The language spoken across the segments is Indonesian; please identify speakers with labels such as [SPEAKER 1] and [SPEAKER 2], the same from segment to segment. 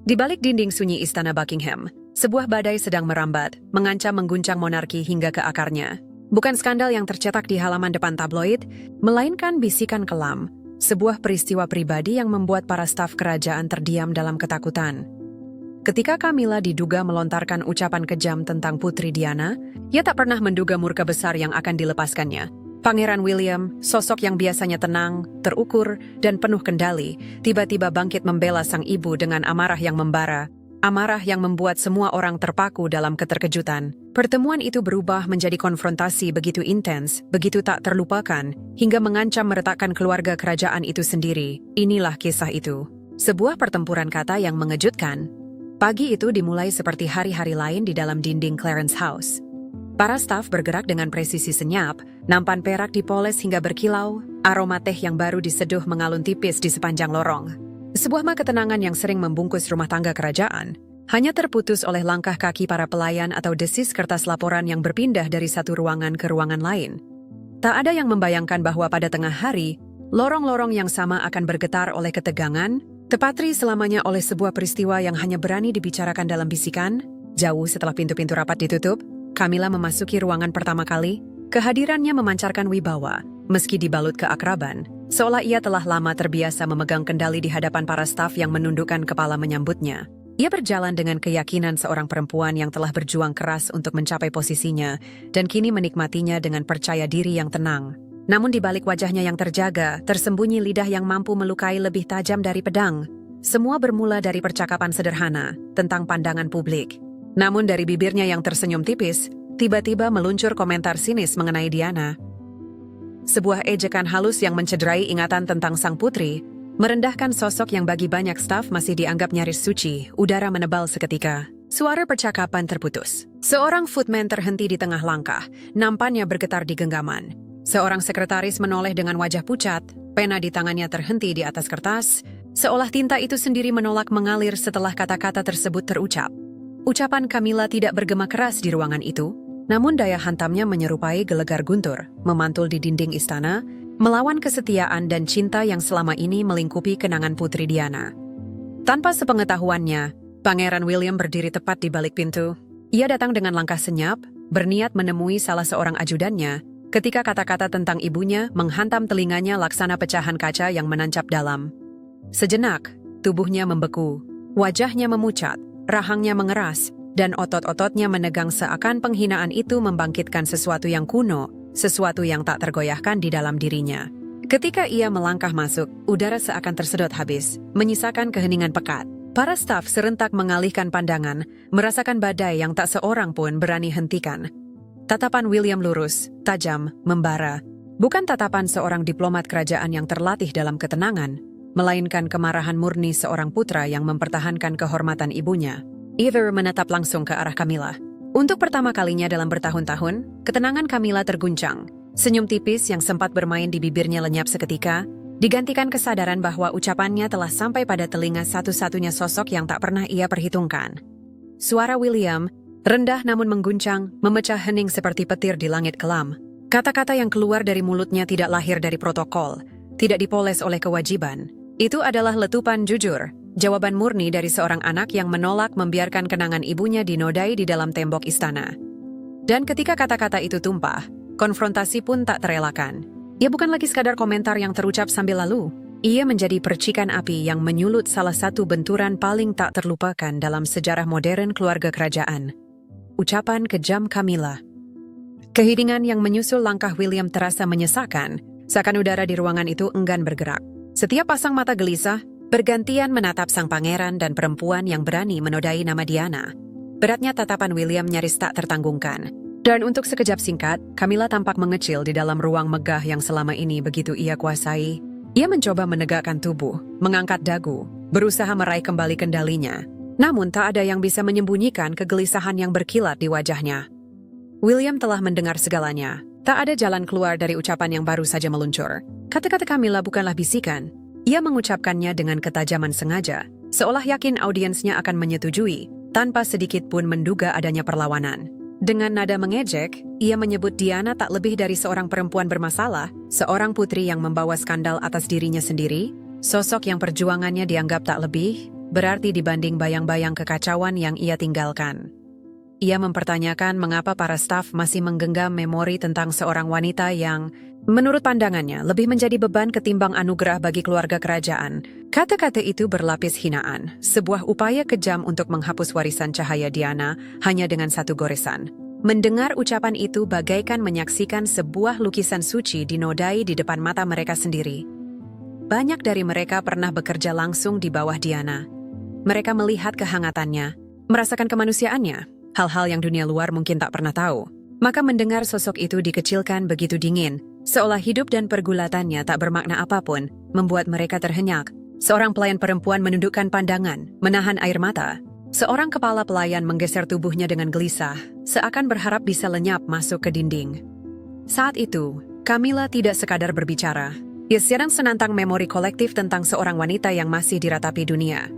[SPEAKER 1] Di balik dinding sunyi Istana Buckingham, sebuah badai sedang merambat, mengancam mengguncang monarki hingga ke akarnya. Bukan skandal yang tercetak di halaman depan tabloid, melainkan bisikan kelam, sebuah peristiwa pribadi yang membuat para staf kerajaan terdiam dalam ketakutan. Ketika Camilla diduga melontarkan ucapan kejam tentang Putri Diana, ia tak pernah menduga murka besar yang akan dilepaskannya. Pangeran William, sosok yang biasanya tenang, terukur, dan penuh kendali, tiba-tiba bangkit membela sang ibu dengan amarah yang membara. Amarah yang membuat semua orang terpaku dalam keterkejutan. Pertemuan itu berubah menjadi konfrontasi begitu intens, begitu tak terlupakan, hingga mengancam meretakkan keluarga kerajaan itu sendiri. Inilah kisah itu. Sebuah pertempuran kata yang mengejutkan. Pagi itu dimulai seperti hari-hari lain di dalam dinding Clarence House. Para staf bergerak dengan presisi senyap, nampan perak dipoles hingga berkilau, aroma teh yang baru diseduh mengalun tipis di sepanjang lorong. Sebuah ketenangan yang sering membungkus rumah tangga kerajaan, hanya terputus oleh langkah kaki para pelayan atau desis kertas laporan yang berpindah dari satu ruangan ke ruangan lain. Tak ada yang membayangkan bahwa pada tengah hari, lorong-lorong yang sama akan bergetar oleh ketegangan, tepatri selamanya oleh sebuah peristiwa yang hanya berani dibicarakan dalam bisikan. Jauh setelah pintu-pintu rapat ditutup, Camilla memasuki ruangan pertama kali. Kehadirannya memancarkan wibawa, meski dibalut keakraban, seolah ia telah lama terbiasa memegang kendali di hadapan para staf yang menundukkan kepala menyambutnya. Ia berjalan dengan keyakinan seorang perempuan yang telah berjuang keras untuk mencapai posisinya, dan kini menikmatinya dengan percaya diri yang tenang. Namun di balik wajahnya yang terjaga, tersembunyi lidah yang mampu melukai lebih tajam dari pedang. Semua bermula dari percakapan sederhana tentang pandangan publik. Namun dari bibirnya yang tersenyum tipis, tiba-tiba meluncur komentar sinis mengenai Diana. Sebuah ejekan halus yang mencederai ingatan tentang sang putri, merendahkan sosok yang bagi banyak staf masih dianggap nyaris suci. Udara menebal seketika. Suara percakapan terputus. Seorang footman terhenti di tengah langkah, nampannya bergetar di genggaman. Seorang sekretaris menoleh dengan wajah pucat, pena di tangannya terhenti di atas kertas, seolah tinta itu sendiri menolak mengalir setelah kata-kata tersebut terucap. Ucapan Camilla tidak bergema keras di ruangan itu, namun daya hantamnya menyerupai gelegar guntur, memantul di dinding istana, melawan kesetiaan dan cinta yang selama ini melingkupi kenangan Putri Diana. Tanpa sepengetahuannya, Pangeran William berdiri tepat di balik pintu. Ia datang dengan langkah senyap, berniat menemui salah seorang ajudannya, ketika kata-kata tentang ibunya menghantam telinganya laksana pecahan kaca yang menancap dalam. Sejenak, tubuhnya membeku, wajahnya memucat, rahangnya mengeras, dan otot-ototnya menegang seakan penghinaan itu membangkitkan sesuatu yang kuno, sesuatu yang tak tergoyahkan di dalam dirinya. Ketika ia melangkah masuk, udara seakan tersedot habis, menyisakan keheningan pekat. Para staf serentak mengalihkan pandangan, merasakan badai yang tak seorang pun berani hentikan. Tatapan William lurus, tajam, membara. Bukan tatapan seorang diplomat kerajaan yang terlatih dalam ketenangan, melainkan kemarahan murni seorang putra yang mempertahankan kehormatan ibunya. Eva menatap langsung ke arah Camilla. Untuk pertama kalinya dalam bertahun-tahun, ketenangan Camilla terguncang. Senyum tipis yang sempat bermain di bibirnya lenyap seketika, digantikan kesadaran bahwa ucapannya telah sampai pada telinga satu-satunya sosok yang tak pernah ia perhitungkan. Suara William, rendah namun mengguncang, memecah hening seperti petir di langit kelam. Kata-kata yang keluar dari mulutnya tidak lahir dari protokol, tidak dipoles oleh kewajiban. Itu adalah letupan jujur, jawaban murni dari seorang anak yang menolak membiarkan kenangan ibunya dinodai di dalam tembok istana. Dan ketika kata-kata itu tumpah, konfrontasi pun tak terelakkan. Ia bukan lagi sekadar komentar yang terucap sambil lalu. Ia menjadi percikan api yang menyulut salah satu benturan paling tak terlupakan dalam sejarah modern keluarga kerajaan. Ucapan kejam Camilla. Keheningan yang menyusul langkah William terasa menyesakan, seakan udara di ruangan itu enggan bergerak. Setiap pasang mata gelisah, bergantian menatap sang pangeran dan perempuan yang berani menodai nama Diana. Beratnya tatapan William nyaris tak tertanggungkan. Dan untuk sekejap singkat, Camilla tampak mengecil di dalam ruang megah yang selama ini begitu ia kuasai. Ia mencoba menegakkan tubuh, mengangkat dagu, berusaha meraih kembali kendalinya. Namun tak ada yang bisa menyembunyikan kegelisahan yang berkilat di wajahnya. William telah mendengar segalanya. Tak ada jalan keluar dari ucapan yang baru saja meluncur. Kata-kata Camilla bukanlah bisikan. Ia mengucapkannya dengan ketajaman sengaja, seolah yakin audiensnya akan menyetujui, tanpa sedikit pun menduga adanya perlawanan. Dengan nada mengejek, ia menyebut Diana tak lebih dari seorang perempuan bermasalah, seorang putri yang membawa skandal atas dirinya sendiri, sosok yang perjuangannya dianggap tak lebih berarti dibanding bayang-bayang kekacauan yang ia tinggalkan. Ia mempertanyakan mengapa para staf masih menggenggam memori tentang seorang wanita yang, menurut pandangannya, lebih menjadi beban ketimbang anugerah bagi keluarga kerajaan. Kata-kata itu berlapis hinaan, sebuah upaya kejam untuk menghapus warisan cahaya Diana hanya dengan satu goresan. Mendengar ucapan itu bagaikan menyaksikan sebuah lukisan suci dinodai di depan mata mereka sendiri. Banyak dari mereka pernah bekerja langsung di bawah Diana. Mereka melihat kehangatannya, merasakan kemanusiaannya, hal-hal yang dunia luar mungkin tak pernah tahu. Maka mendengar sosok itu dikecilkan begitu dingin, seolah hidup dan pergulatannya tak bermakna apapun, membuat mereka terhenyak. Seorang pelayan perempuan menundukkan pandangan, menahan air mata. Seorang kepala pelayan menggeser tubuhnya dengan gelisah, seakan berharap bisa lenyap masuk ke dinding. Saat itu, Camilla tidak sekadar berbicara. Ia sedang senantang memori kolektif tentang seorang wanita yang masih diratapi dunia.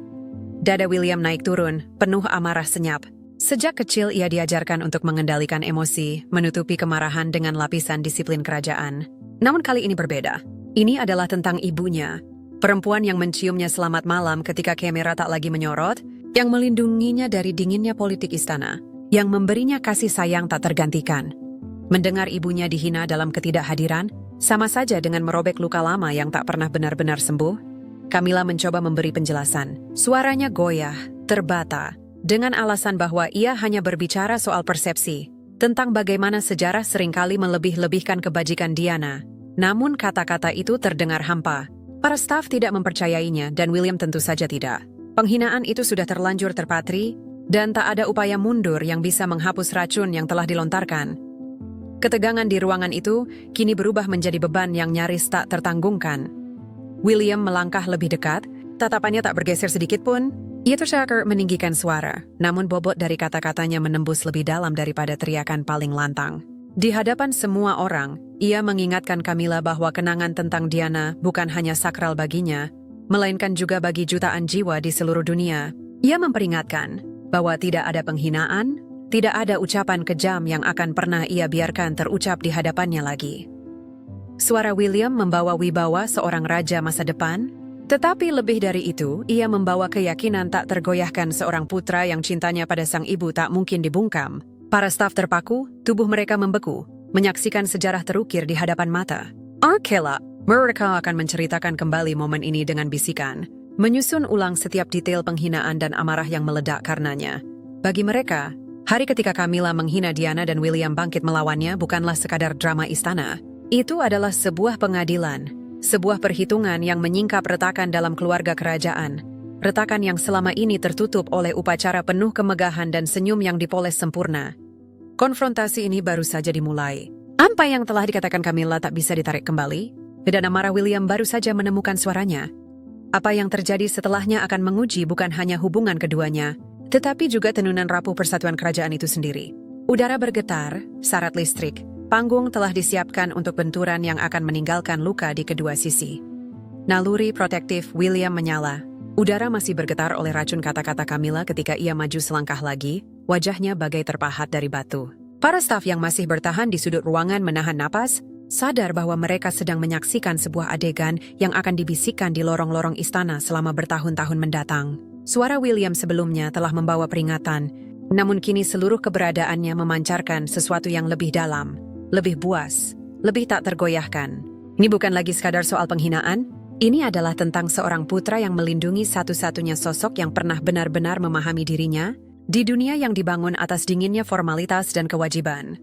[SPEAKER 1] Dada William naik turun, penuh amarah senyap. Sejak kecil ia diajarkan untuk mengendalikan emosi, menutupi kemarahan dengan lapisan disiplin kerajaan. Namun kali ini berbeda. Ini adalah tentang ibunya. Perempuan yang menciumnya selamat malam ketika kamera tak lagi menyorot, yang melindunginya dari dinginnya politik istana, yang memberinya kasih sayang tak tergantikan. Mendengar ibunya dihina dalam ketidakhadiran, sama saja dengan merobek luka lama yang tak pernah benar-benar sembuh. Camilla mencoba memberi penjelasan. Suaranya goyah, terbata, dengan alasan bahwa ia hanya berbicara soal persepsi, tentang bagaimana sejarah seringkali melebih-lebihkan kebajikan Diana. Namun kata-kata itu terdengar hampa. Para staf tidak mempercayainya dan William tentu saja tidak. Penghinaan itu sudah terlanjur terpatri, dan tak ada upaya mundur yang bisa menghapus racun yang telah dilontarkan. Ketegangan di ruangan itu kini berubah menjadi beban yang nyaris tak tertanggungkan. William melangkah lebih dekat, tatapannya tak bergeser sedikit pun. Ia tersyukur meninggikan suara, namun bobot dari kata-katanya menembus lebih dalam daripada teriakan paling lantang. Di hadapan semua orang, ia mengingatkan Camilla bahwa kenangan tentang Diana bukan hanya sakral baginya, melainkan juga bagi jutaan jiwa di seluruh dunia. Ia memperingatkan bahwa tidak ada penghinaan, tidak ada ucapan kejam yang akan pernah ia biarkan terucap di hadapannya lagi. Suara William membawa wibawa seorang raja masa depan, tetapi lebih dari itu, ia membawa keyakinan tak tergoyahkan seorang putra yang cintanya pada sang ibu tak mungkin dibungkam. Para staf terpaku, tubuh mereka membeku, menyaksikan sejarah terukir di hadapan mata. Kelak, mereka akan menceritakan kembali momen ini dengan bisikan, menyusun ulang setiap detail penghinaan dan amarah yang meledak karenanya. Bagi mereka, hari ketika Camilla menghina Diana dan William bangkit melawannya bukanlah sekadar drama istana. Itu adalah sebuah pengadilan. Sebuah perhitungan yang menyingkap retakan dalam keluarga kerajaan. Retakan yang selama ini tertutup oleh upacara penuh kemegahan dan senyum yang dipoles sempurna. Konfrontasi ini baru saja dimulai. Apa yang telah dikatakan Camilla tak bisa ditarik kembali, dan amarah William baru saja menemukan suaranya. Apa yang terjadi setelahnya akan menguji bukan hanya hubungan keduanya, tetapi juga tenunan rapuh persatuan kerajaan itu sendiri. Udara bergetar, syarat listrik. Panggung telah disiapkan untuk benturan yang akan meninggalkan luka di kedua sisi. Naluri protektif William menyala. Udara masih bergetar oleh racun kata-kata Camilla ketika ia maju selangkah lagi, wajahnya bagai terpahat dari batu. Para staf yang masih bertahan di sudut ruangan menahan napas, sadar bahwa mereka sedang menyaksikan sebuah adegan yang akan dibisikkan di lorong-lorong istana selama bertahun-tahun mendatang. Suara William sebelumnya telah membawa peringatan, namun kini seluruh keberadaannya memancarkan sesuatu yang lebih dalam, lebih buas, lebih tak tergoyahkan. Ini bukan lagi sekadar soal penghinaan, ini adalah tentang seorang putra yang melindungi satu-satunya sosok yang pernah benar-benar memahami dirinya, di dunia yang dibangun atas dinginnya formalitas dan kewajiban.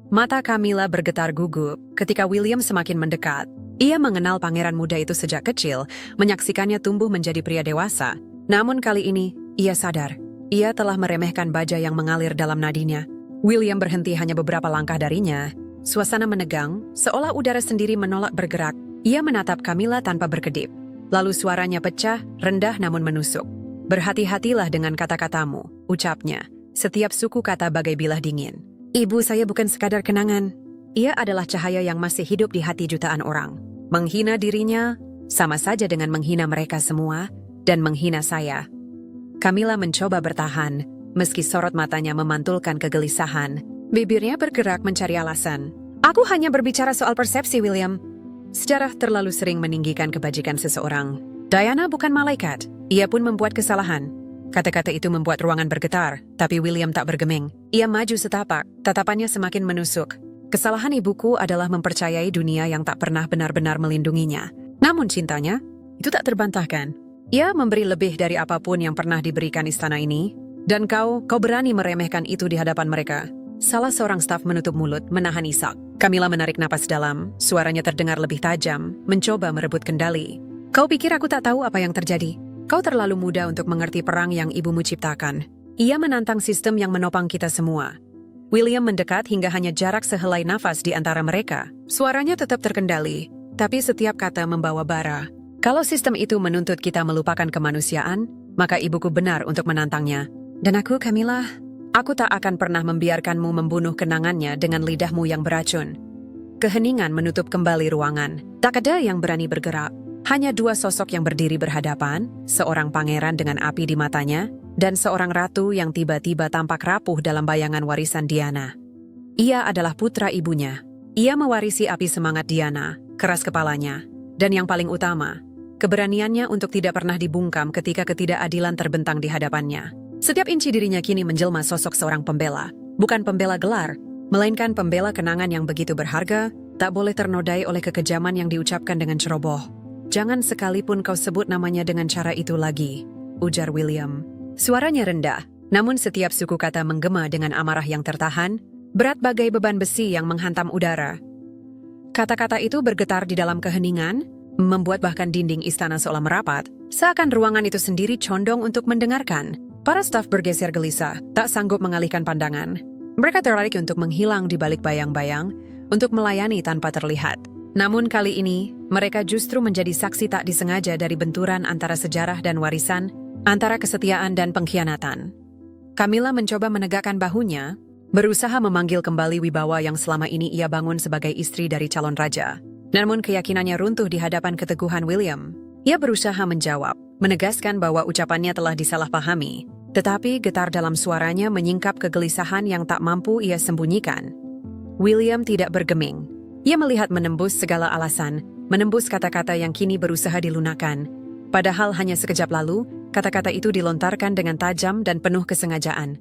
[SPEAKER 1] Mata Camilla bergetar gugup ketika William semakin mendekat. Ia mengenal pangeran muda itu sejak kecil, menyaksikannya tumbuh menjadi pria dewasa. Namun kali ini, ia sadar, ia telah meremehkan baja yang mengalir dalam nadinya. William berhenti hanya beberapa langkah darinya. Suasana menegang, seolah udara sendiri menolak bergerak. Ia menatap Camilla tanpa berkedip. Lalu suaranya pecah, rendah namun menusuk. Berhati-hatilah dengan kata-katamu, ucapnya. Setiap suku kata bagai bilah dingin. Ibu saya bukan sekadar kenangan. Ia adalah cahaya yang masih hidup di hati jutaan orang. Menghina dirinya, sama saja dengan menghina mereka semua, dan menghina saya. Camilla mencoba bertahan, meski sorot matanya memantulkan kegelisahan. Bibirnya bergerak mencari alasan. Aku hanya berbicara soal persepsi, William. Sejarah terlalu sering meninggikan kebajikan seseorang. Diana bukan malaikat. Ia pun membuat kesalahan. Kata-kata itu membuat ruangan bergetar, tapi William tak bergeming. Ia maju setapak, tatapannya semakin menusuk. Kesalahan ibuku adalah mempercayai dunia yang tak pernah benar-benar melindunginya. Namun cintanya, itu tak terbantahkan. Ia memberi lebih dari apapun yang pernah diberikan istana ini. Dan kau berani meremehkan itu di hadapan mereka. Salah seorang staf menutup mulut, menahan isak. Camilla menarik napas dalam, suaranya terdengar lebih tajam, mencoba merebut kendali. Kau pikir aku tak tahu apa yang terjadi? Kau terlalu muda untuk mengerti perang yang ibumu ciptakan. Ia menantang sistem yang menopang kita semua. William mendekat hingga hanya jarak sehelai nafas di antara mereka. Suaranya tetap terkendali, tapi setiap kata membawa bara. Kalau sistem itu menuntut kita melupakan kemanusiaan, maka ibuku benar untuk menantangnya. Dan aku, Camilla, aku tak akan pernah membiarkanmu membunuh kenangannya dengan lidahmu yang beracun. Keheningan menutup kembali ruangan. Tak ada yang berani bergerak. Hanya dua sosok yang berdiri berhadapan, seorang pangeran dengan api di matanya, dan seorang ratu yang tiba-tiba tampak rapuh dalam bayangan warisan Diana. Ia adalah putra ibunya. Ia mewarisi api semangat Diana, keras kepalanya, dan yang paling utama, keberaniannya untuk tidak pernah dibungkam ketika ketidakadilan terbentang di hadapannya. Setiap inci dirinya kini menjelma sosok seorang pembela, bukan pembela gelar, melainkan pembela kenangan yang begitu berharga, tak boleh ternodai oleh kekejaman yang diucapkan dengan ceroboh. Jangan sekalipun kau sebut namanya dengan cara itu lagi, ujar William. Suaranya rendah, namun setiap suku kata menggema dengan amarah yang tertahan, berat bagai beban besi yang menghantam udara. Kata-kata itu bergetar di dalam keheningan, membuat bahkan dinding istana seolah merapat, seakan ruangan itu sendiri condong untuk mendengarkan. Para staf bergeser gelisah, tak sanggup mengalihkan pandangan. Mereka tertarik untuk menghilang di balik bayang-bayang, untuk melayani tanpa terlihat. Namun kali ini, mereka justru menjadi saksi tak disengaja dari benturan antara sejarah dan warisan, antara kesetiaan dan pengkhianatan. Camilla mencoba menegakkan bahunya, berusaha memanggil kembali wibawa yang selama ini ia bangun sebagai istri dari calon raja. Namun keyakinannya runtuh di hadapan keteguhan William. Ia berusaha menjawab, menegaskan bahwa ucapannya telah disalahpahami, tetapi getar dalam suaranya menyingkap kegelisahan yang tak mampu ia sembunyikan. William tidak bergeming. Ia melihat menembus segala alasan, menembus kata-kata yang kini berusaha dilunakan. Padahal hanya sekejap lalu, kata-kata itu dilontarkan dengan tajam dan penuh kesengajaan.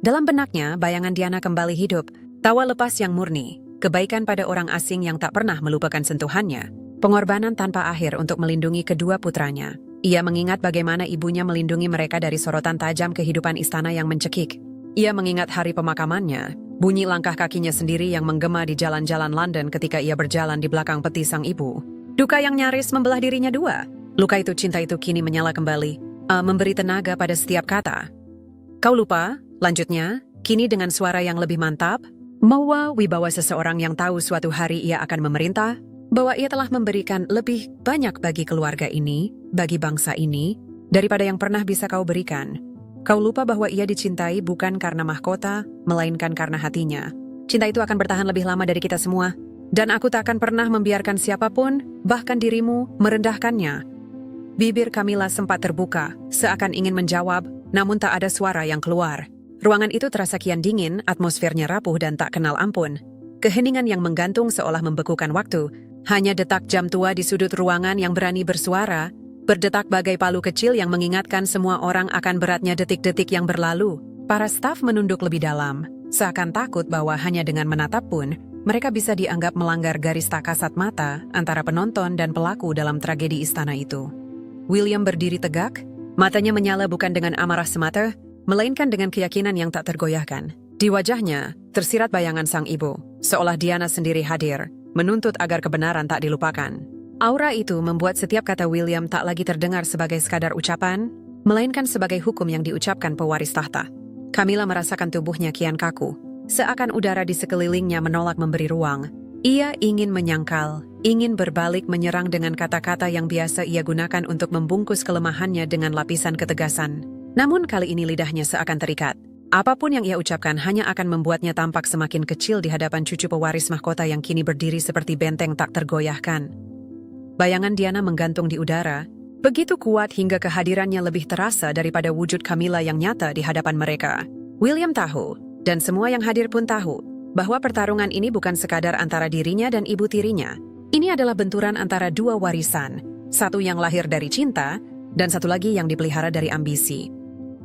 [SPEAKER 1] Dalam benaknya, bayangan Diana kembali hidup, tawa lepas yang murni, kebaikan pada orang asing yang tak pernah melupakan sentuhannya, pengorbanan tanpa akhir untuk melindungi kedua putranya. Ia mengingat bagaimana ibunya melindungi mereka dari sorotan tajam kehidupan istana yang mencekik. Ia mengingat hari pemakamannya, bunyi langkah kakinya sendiri yang menggema di jalan-jalan London ketika ia berjalan di belakang peti sang ibu. Duka yang nyaris membelah dirinya dua. Luka itu, cinta itu kini menyala kembali, memberi tenaga pada setiap kata. Kau lupa, lanjutnya, kini dengan suara yang lebih mantap, bahwa wibawa seseorang yang tahu suatu hari ia akan memerintah, bahwa ia telah memberikan lebih banyak bagi keluarga ini, bagi bangsa ini, daripada yang pernah bisa kau berikan. Kau lupa bahwa ia dicintai bukan karena mahkota, melainkan karena hatinya. Cinta itu akan bertahan lebih lama dari kita semua. Dan aku tak akan pernah membiarkan siapapun, bahkan dirimu, merendahkannya. Bibir Camilla sempat terbuka, seakan ingin menjawab, namun tak ada suara yang keluar. Ruangan itu terasa kian dingin, atmosfernya rapuh dan tak kenal ampun. Keheningan yang menggantung seolah membekukan waktu. Hanya detak jam tua di sudut ruangan yang berani bersuara, berdetak bagai palu kecil yang mengingatkan semua orang akan beratnya detik-detik yang berlalu. Para staf menunduk lebih dalam, seakan takut bahwa hanya dengan menatap pun, mereka bisa dianggap melanggar garis tak kasat mata antara penonton dan pelaku dalam tragedi istana itu. William berdiri tegak, matanya menyala bukan dengan amarah semata, melainkan dengan keyakinan yang tak tergoyahkan. Di wajahnya, tersirat bayangan sang ibu, seolah Diana sendiri hadir, menuntut agar kebenaran tak dilupakan. Aura itu membuat setiap kata William tak lagi terdengar sebagai sekadar ucapan, melainkan sebagai hukum yang diucapkan pewaris tahta. Camilla merasakan tubuhnya kian kaku, seakan udara di sekelilingnya menolak memberi ruang. Ia ingin menyangkal, ingin berbalik menyerang dengan kata-kata yang biasa ia gunakan untuk membungkus kelemahannya dengan lapisan ketegasan. Namun kali ini lidahnya seakan terikat. Apapun yang ia ucapkan hanya akan membuatnya tampak semakin kecil di hadapan cucu pewaris mahkota yang kini berdiri seperti benteng tak tergoyahkan. Bayangan Diana menggantung di udara, begitu kuat hingga kehadirannya lebih terasa daripada wujud Camilla yang nyata di hadapan mereka. William tahu, dan semua yang hadir pun tahu, bahwa pertarungan ini bukan sekadar antara dirinya dan ibu tirinya. Ini adalah benturan antara dua warisan, satu yang lahir dari cinta, dan satu lagi yang dipelihara dari ambisi.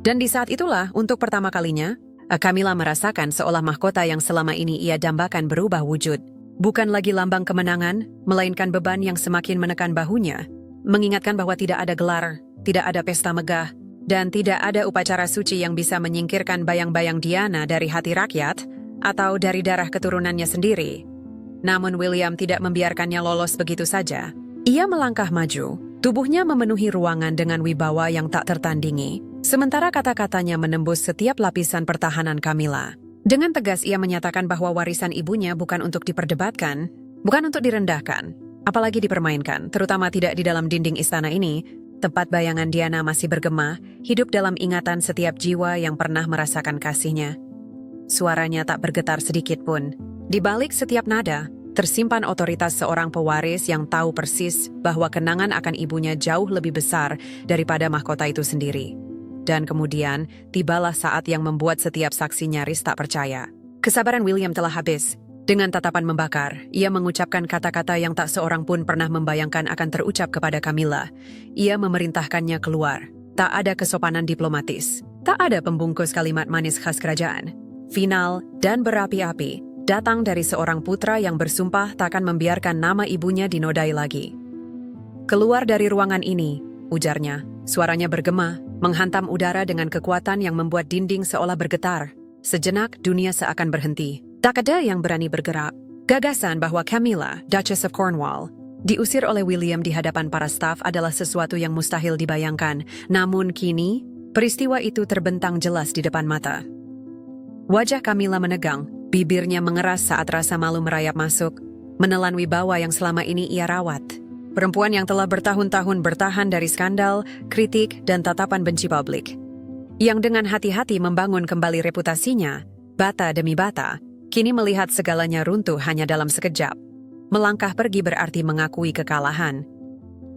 [SPEAKER 1] Dan di saat itulah, untuk pertama kalinya, Camilla merasakan seolah mahkota yang selama ini ia dambakan berubah wujud. Bukan lagi lambang kemenangan, melainkan beban yang semakin menekan bahunya, mengingatkan bahwa tidak ada gelar, tidak ada pesta megah, dan tidak ada upacara suci yang bisa menyingkirkan bayang-bayang Diana dari hati rakyat atau dari darah keturunannya sendiri. Namun William tidak membiarkannya lolos begitu saja. Ia melangkah maju, tubuhnya memenuhi ruangan dengan wibawa yang tak tertandingi, sementara kata-katanya menembus setiap lapisan pertahanan Camilla. Dengan tegas ia menyatakan bahwa warisan ibunya bukan untuk diperdebatkan, bukan untuk direndahkan, apalagi dipermainkan, terutama tidak di dalam dinding istana ini, tempat bayangan Diana masih bergema, hidup dalam ingatan setiap jiwa yang pernah merasakan kasihnya. Suaranya tak bergetar sedikit pun. Di balik setiap nada, tersimpan otoritas seorang pewaris yang tahu persis bahwa kenangan akan ibunya jauh lebih besar daripada mahkota itu sendiri. Dan kemudian, tibalah saat yang membuat setiap saksi nyaris tak percaya. Kesabaran William telah habis. Dengan tatapan membakar, ia mengucapkan kata-kata yang tak seorang pun pernah membayangkan akan terucap kepada Camilla. Ia memerintahkannya keluar. Tak ada kesopanan diplomatis. Tak ada pembungkus kalimat manis khas kerajaan. Final dan berapi-api, datang dari seorang putra yang bersumpah takkan membiarkan nama ibunya dinodai lagi. "Keluar dari ruangan ini," ujarnya. Suaranya bergema, menghantam udara dengan kekuatan yang membuat dinding seolah bergetar. Sejenak dunia seakan berhenti. Tak ada yang berani bergerak. Gagasan bahwa Camilla, Duchess of Cornwall, diusir oleh William di hadapan para staf adalah sesuatu yang mustahil dibayangkan. Namun kini, peristiwa itu terbentang jelas di depan mata. Wajah Camilla menegang, bibirnya mengeras saat rasa malu merayap masuk, menelan wibawa yang selama ini ia rawat. Perempuan yang telah bertahun-tahun bertahan dari skandal, kritik, dan tatapan benci publik. Yang dengan hati-hati membangun kembali reputasinya, bata demi bata, kini melihat segalanya runtuh hanya dalam sekejap. Melangkah pergi berarti mengakui kekalahan.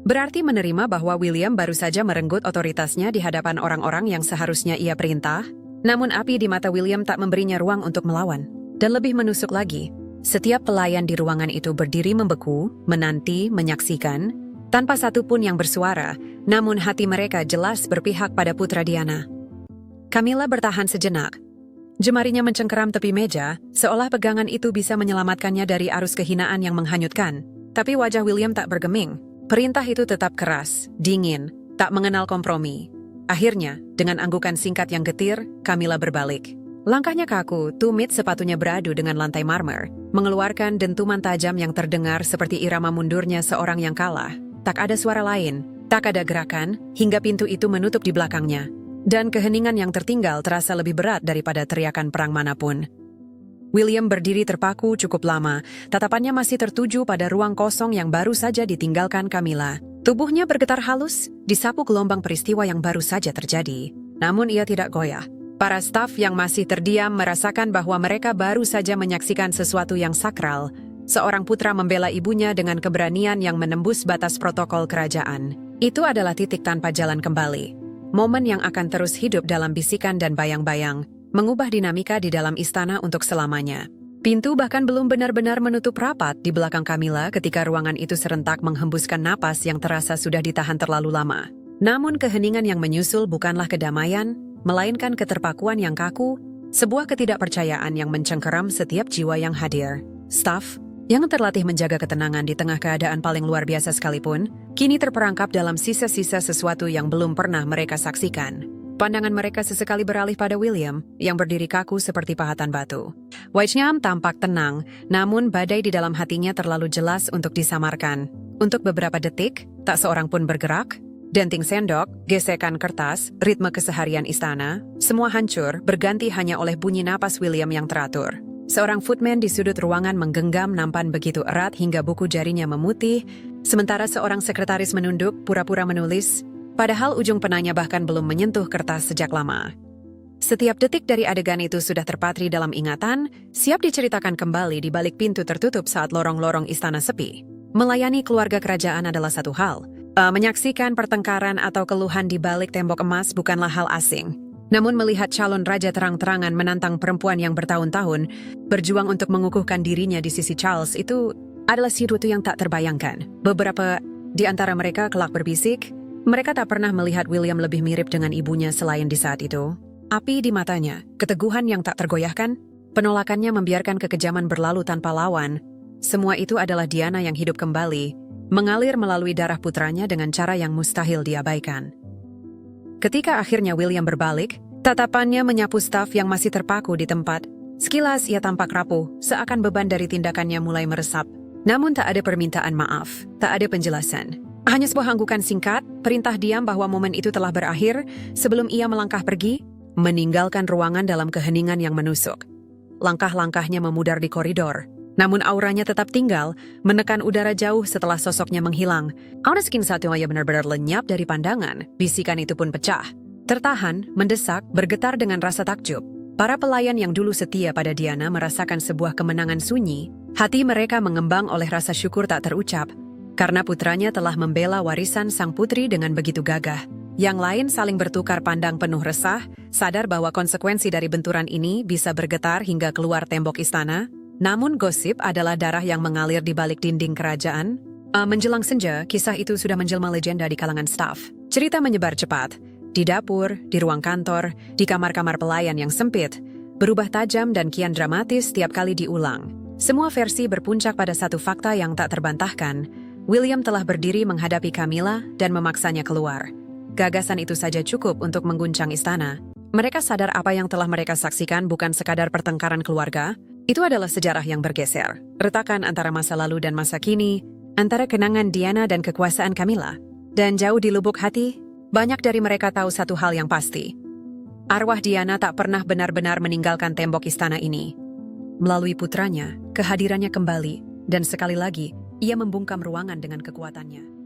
[SPEAKER 1] Berarti menerima bahwa William baru saja merenggut otoritasnya di hadapan orang-orang yang seharusnya ia perintah, namun api di mata William tak memberinya ruang untuk melawan. Dan lebih menusuk lagi, setiap pelayan di ruangan itu berdiri membeku, menanti, menyaksikan, tanpa satu pun yang bersuara, namun hati mereka jelas berpihak pada putra Diana. Camilla bertahan sejenak. Jemarinya mencengkeram tepi meja, seolah pegangan itu bisa menyelamatkannya dari arus kehinaan yang menghanyutkan. Tapi wajah William tak bergeming. Perintah itu tetap keras, dingin, tak mengenal kompromi. Akhirnya, dengan anggukan singkat yang getir, Camilla berbalik. Langkahnya kaku, tumit sepatunya beradu dengan lantai marmer, mengeluarkan dentuman tajam yang terdengar seperti irama mundurnya seorang yang kalah. Tak ada suara lain, tak ada gerakan, hingga pintu itu menutup di belakangnya. Dan keheningan yang tertinggal terasa lebih berat daripada teriakan perang manapun. William berdiri terpaku cukup lama, tatapannya masih tertuju pada ruang kosong yang baru saja ditinggalkan Camilla. Tubuhnya bergetar halus, disapu gelombang peristiwa yang baru saja terjadi. Namun ia tidak goyah. Para staf yang masih terdiam merasakan bahwa mereka baru saja menyaksikan sesuatu yang sakral. Seorang putra membela ibunya dengan keberanian yang menembus batas protokol kerajaan. Itu adalah titik tanpa jalan kembali. Momen yang akan terus hidup dalam bisikan dan bayang-bayang, mengubah dinamika di dalam istana untuk selamanya. Pintu bahkan belum benar-benar menutup rapat di belakang Camilla ketika ruangan itu serentak menghembuskan napas yang terasa sudah ditahan terlalu lama. Namun keheningan yang menyusul bukanlah kedamaian, melainkan keterpakuan yang kaku, sebuah ketidakpercayaan yang mencengkeram setiap jiwa yang hadir. Staf, yang terlatih menjaga ketenangan di tengah keadaan paling luar biasa sekalipun, kini terperangkap dalam sisa-sisa sesuatu yang belum pernah mereka saksikan. Pandangan mereka sesekali beralih pada William, yang berdiri kaku seperti pahatan batu. Wajahnya tampak tenang, namun badai di dalam hatinya terlalu jelas untuk disamarkan. Untuk beberapa detik, tak seorang pun bergerak. Denting sendok, gesekan kertas, ritme keseharian istana, semua hancur, berganti hanya oleh bunyi napas William yang teratur. Seorang footman di sudut ruangan menggenggam nampan begitu erat hingga buku jarinya memutih, sementara seorang sekretaris menunduk, pura-pura menulis, padahal ujung penanya bahkan belum menyentuh kertas sejak lama. Setiap detik dari adegan itu sudah terpatri dalam ingatan, siap diceritakan kembali di balik pintu tertutup saat lorong-lorong istana sepi. Melayani keluarga kerajaan adalah satu hal. Menyaksikan pertengkaran atau keluhan di balik tembok emas bukanlah hal asing. Namun melihat calon raja terang-terangan menantang perempuan yang bertahun-tahun berjuang untuk mengukuhkan dirinya di sisi Charles itu adalah sesuatu yang tak terbayangkan. Beberapa di antara mereka kelak berbisik, Mereka tak pernah melihat William lebih mirip dengan ibunya selain di saat itu. Api di matanya, keteguhan yang tak tergoyahkan, penolakannya membiarkan kekejaman berlalu tanpa lawan. Semua itu adalah Diana yang hidup kembali, mengalir melalui darah putranya dengan cara yang mustahil diabaikan. Ketika akhirnya William berbalik, tatapannya menyapu staf yang masih terpaku di tempat. Sekilas ia tampak rapuh, seakan beban dari tindakannya mulai meresap. Namun tak ada permintaan maaf, tak ada penjelasan. Hanya sebuah anggukan singkat, perintah diam bahwa momen itu telah berakhir sebelum ia melangkah pergi, meninggalkan ruangan dalam keheningan yang menusuk. Langkah-langkahnya memudar di koridor, namun auranya tetap tinggal, menekan udara jauh setelah sosoknya menghilang. Aura skin satunya benar-benar lenyap dari pandangan, bisikan itu pun pecah. Tertahan, mendesak, bergetar dengan rasa takjub. Para pelayan yang dulu setia pada Diana merasakan sebuah kemenangan sunyi. Hati mereka mengembang oleh rasa syukur tak terucap, karena putranya telah membela warisan sang putri dengan begitu gagah. Yang lain saling bertukar pandang penuh resah, sadar bahwa konsekuensi dari benturan ini bisa bergetar hingga keluar tembok istana. Namun gosip adalah darah yang mengalir di balik dinding kerajaan. Menjelang senja, kisah itu sudah menjelma legenda di kalangan staf. Cerita menyebar cepat. Di dapur, di ruang kantor, di kamar-kamar pelayan yang sempit, berubah tajam dan kian dramatis setiap kali diulang. Semua versi berpuncak pada satu fakta yang tak terbantahkan. William telah berdiri menghadapi Camilla dan memaksanya keluar. Gagasan itu saja cukup untuk mengguncang istana. Mereka sadar apa yang telah mereka saksikan bukan sekadar pertengkaran keluarga. Itu adalah sejarah yang bergeser. Retakan antara masa lalu dan masa kini, antara kenangan Diana dan kekuasaan Camilla. Dan jauh di lubuk hati, banyak dari mereka tahu satu hal yang pasti. Arwah Diana tak pernah benar-benar meninggalkan tembok istana ini. Melalui putranya, kehadirannya kembali, dan sekali lagi, ia membungkam ruangan dengan kekuatannya.